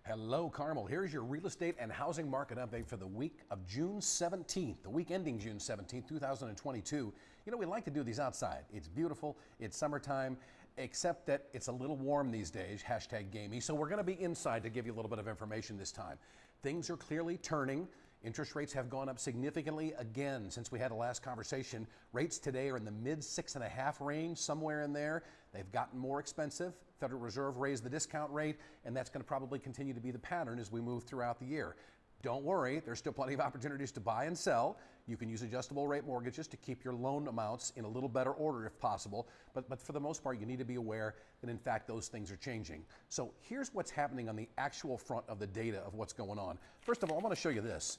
Hello, Carmel. Here's your real estate and housing market update for the week of June 17th, the week ending June 17th, 2022. You know, we like to do these outside. It's beautiful, it's summertime, except that it's a little warm these days, hashtag gamey. So we're going to be inside to give you a little bit of information this time. Things are clearly turning. Interest rates have gone up significantly again since we had the last conversation. Rates today are in the mid 6.5 range, somewhere in there. They've gotten more expensive. Federal Reserve raised the discount rate, and that's going to probably continue to be the pattern as we move throughout the year. Don't worry, there's still plenty of opportunities to buy and sell. You can use adjustable rate mortgages to keep your loan amounts in a little better order if possible. But for the most part, you need to be aware that in fact those things are changing. So here's what's happening on the actual front of the data of what's going on. First of all, I want to show you this.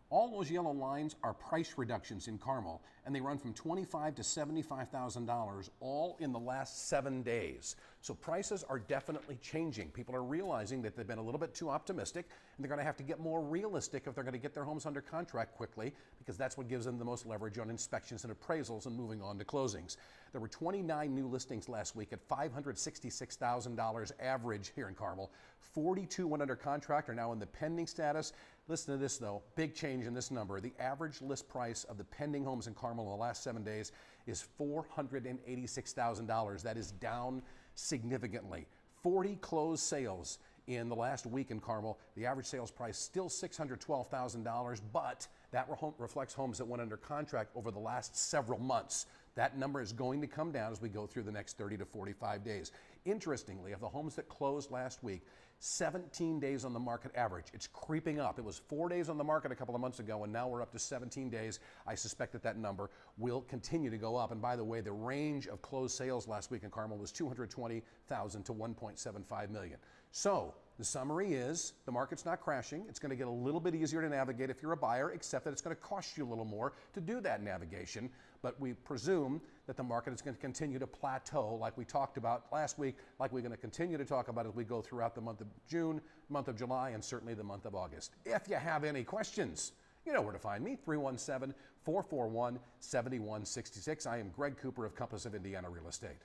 All those yellow lines are price reductions in Carmel, and they run from $25,000 to $75,000 all in the last 7 days. So prices are definitely changing. People are realizing that they've been a little bit too optimistic, and they're going to have to get more realistic if they're going to get their homes under contract quickly, because that's what gives them the most leverage on inspections and appraisals and moving on to closings. There were 29 new listings last week at $566,000 average here in Carmel. 42 went under contract, are now in the pending status. Listen to this though, big change in this number. The average list price of the pending homes in Carmel in the last 7 days is $486,000. That is down significantly. 40 closed sales in the last week in Carmel. The average sales price still $612,000, but that reflects homes that went under contract over the last several months. That number is going to come down as we go through the next 30 to 45 days. Interestingly, of the homes that closed last week, 17 days on the market average. It's creeping up. It was 4 days on the market a couple of months ago, and now we're up to 17 days. I suspect that that number will continue to go up. And by the way, the range of closed sales last week in Carmel was 220,000 to 1.75 million. So the summary is the market's not crashing. It's going to get a little bit easier to navigate if you're a buyer, except that it's going to cost you a little more to do that navigation. But we presume that the market is going to continue to plateau like we talked about last week, like we're going to continue to talk about as we go throughout the month of June, month of July, and certainly the month of August. If you have any questions, you know where to find me, 317-441-7166. I am Greg Cooper of Compass of Indiana Real Estate.